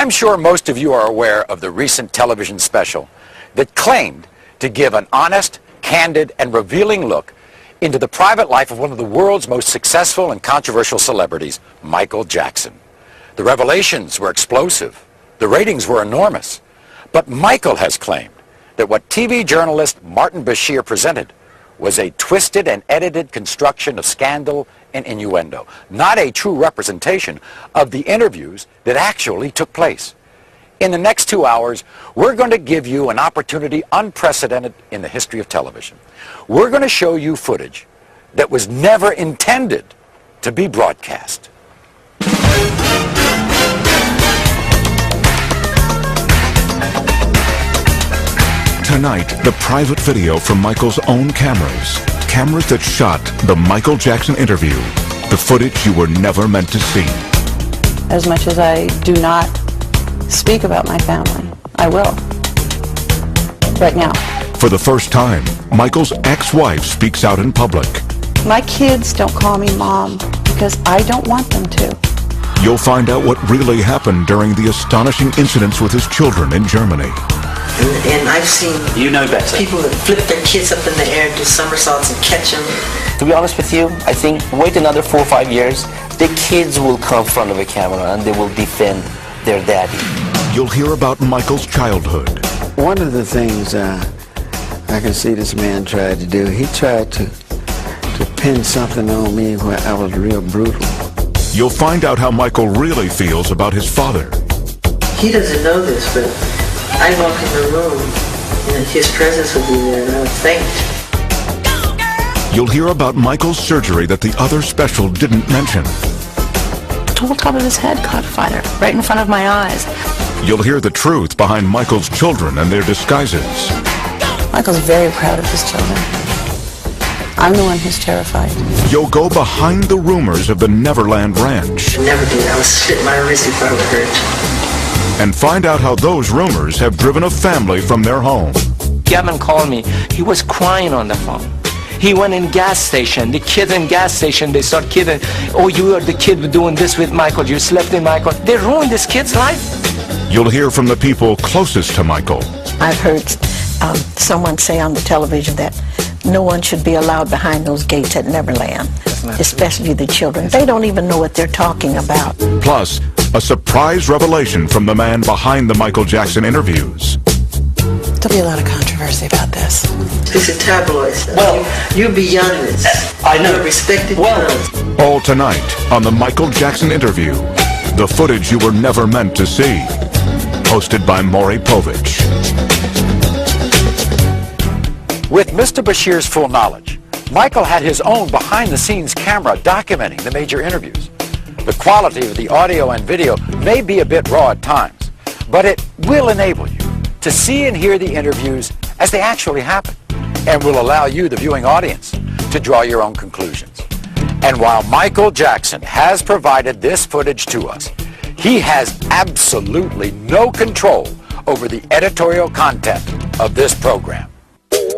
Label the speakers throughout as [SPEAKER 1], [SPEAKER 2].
[SPEAKER 1] I'm sure most of you are aware of the recent television special that claimed to give an honest, candid, and revealing look into the private life of one of the world's most successful and controversial celebrities, Michael Jackson. The revelations were explosive. The ratings were enormous. But Michael has claimed that what TV journalist Martin Bashir presented was a twisted and edited construction of scandal and innuendo, not a true representation of the interviews that actually took place. In the next 2 hours, we're going to give you an opportunity unprecedented in the history of television. We're going to show you footage that was never intended to be broadcast.
[SPEAKER 2] Tonight, the private video from Michael's own cameras. Cameras that shot the Michael Jackson interview. The footage you were never meant to see.
[SPEAKER 3] As much as I do not speak about my family, I will. Right now.
[SPEAKER 2] For the first time, Michael's ex-wife speaks out in public.
[SPEAKER 3] My kids don't call me mom because I don't want them to.
[SPEAKER 2] You'll find out what really happened during the astonishing incidents with his children in Germany.
[SPEAKER 4] And I've seen people that flip their kids up in the air, do somersaults and catch them.
[SPEAKER 5] To be honest with you, I think wait another 4 or 5 years, the kids will come in front of a camera and they will defend their daddy.
[SPEAKER 2] You'll hear about Michael's childhood.
[SPEAKER 6] One of the things I can see this man tried to do, he tried to pin something on me where I was real brutal.
[SPEAKER 2] You'll find out how Michael really feels about his father.
[SPEAKER 4] He doesn't know this, but I walk in the room and his presence will be there and I would faint.
[SPEAKER 2] You'll hear about Michael's surgery that the other special didn't mention.
[SPEAKER 3] The whole top of his head caught fire, right in front of my eyes.
[SPEAKER 2] You'll hear the truth behind Michael's children and their disguises.
[SPEAKER 3] Michael's very proud of his children. I'm the one who's terrified.
[SPEAKER 2] You'll go behind the rumors of the Neverland Ranch.
[SPEAKER 4] Never did. I would slit my wrist if I were hurt.
[SPEAKER 2] And find out how those rumors have driven a family from their home.
[SPEAKER 5] Gavin called me. He was crying on the phone. He went in gas station. The kids in gas station, they start kidding. Oh, you are the kid doing this with Michael. You slept in Michael. They ruined this kid's life.
[SPEAKER 2] You'll hear from the people closest to Michael.
[SPEAKER 7] I've heard someone say on the television that no one should be allowed behind those gates at Neverland, especially the children. They don't even know what they're talking about.
[SPEAKER 2] Plus, a surprise revelation from the man behind the Michael Jackson interviews.
[SPEAKER 7] There'll be a lot of controversy about this.
[SPEAKER 4] This is tabloid stuff.
[SPEAKER 5] Well,
[SPEAKER 4] you're beyond this.
[SPEAKER 5] I know.
[SPEAKER 4] You're a respected journalist.
[SPEAKER 2] All tonight on the Michael Jackson interview. The footage you were never meant to see. Hosted by Maury Povich.
[SPEAKER 1] With Mr. Bashir's full knowledge, Michael had his own behind-the-scenes camera documenting the major interviews. The quality of the audio and video may be a bit raw at times, but it will enable you to see and hear the interviews as they actually happen, and will allow you, the viewing audience, to draw your own conclusions. And while Michael Jackson has provided this footage to us, he has absolutely no control over the editorial content of this program.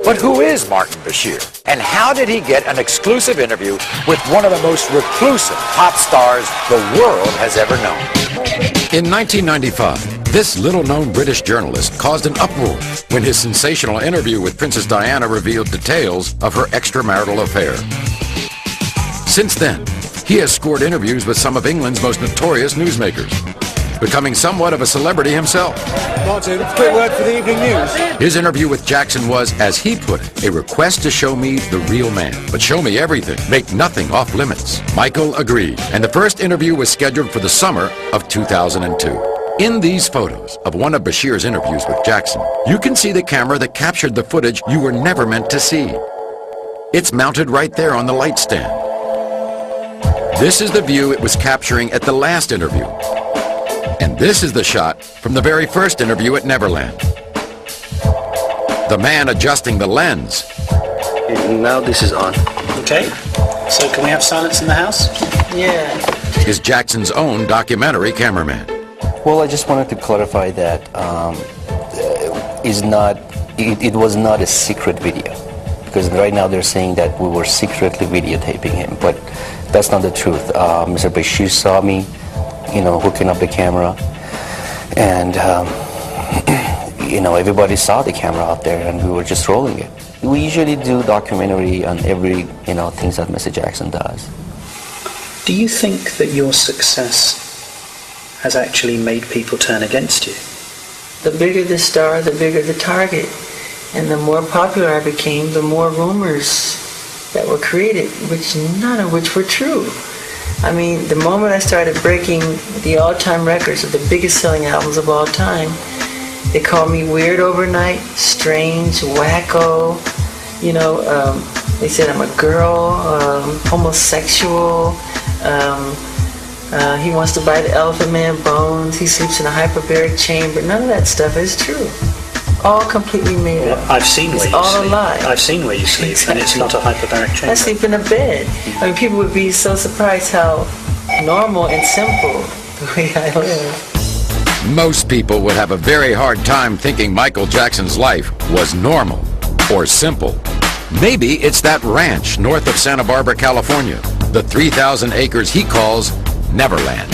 [SPEAKER 1] But who is Martin Bashir? And how did he get an exclusive interview with one of the most reclusive pop stars the world has ever known? In 1995, this little-known British journalist caused an uproar when his sensational interview with Princess Diana revealed details of her extramarital affair. Since then, he has scored interviews with some of England's most notorious newsmakers, becoming somewhat of a celebrity himself.
[SPEAKER 8] Martin, quick word for the evening news.
[SPEAKER 1] His interview with Jackson was, as he put it, a request to show me the real man, but show me everything, make nothing off limits. Michael agreed, and the first interview was scheduled for the summer of 2002. In these photos of one of Bashir's interviews with Jackson, you can see the camera that captured the footage you were never meant to see. It's mounted right there on the light stand. This is the view it was capturing at the last interview. And this is the shot from the very first interview at Neverland. The man adjusting the lens.
[SPEAKER 5] Now this is on.
[SPEAKER 8] Okay, so can we have silence in the house?
[SPEAKER 4] Yeah.
[SPEAKER 1] Is Jackson's own documentary cameraman.
[SPEAKER 5] Well, I just wanted to clarify that it was not a secret video. Because right now they're saying that we were secretly videotaping him, but that's not the truth. Mr. Bashir saw me, hooking up the camera,
[SPEAKER 9] And you know, everybody saw the camera out there, and we were just rolling it. We usually do documentary on every, you know, things that Mr. Jackson does.
[SPEAKER 8] Do you think that your success has actually made people turn against you?
[SPEAKER 4] The bigger the star, the bigger the target. And the more popular I became, the more rumors that were created, none of which were true. I mean, the moment I started breaking the all-time records of the biggest selling albums of all time, they called me weird overnight, strange, wacko. You know, they said I'm a girl, homosexual. He wants to buy the Elephant Man bones. He sleeps in a hyperbaric chamber. None of that stuff is true. All completely made up.
[SPEAKER 8] I've seen where you sleep.
[SPEAKER 4] It's all a lie.
[SPEAKER 8] I've seen where you sleep, exactly. And it's not a hyperbaric chamber.
[SPEAKER 4] I sleep in a bed. I mean, people would be so surprised how normal and simple the way I live.
[SPEAKER 1] Most people would have a very hard time thinking Michael Jackson's life was normal or simple. Maybe it's that ranch north of Santa Barbara, California, the 3,000 acres he calls Neverland.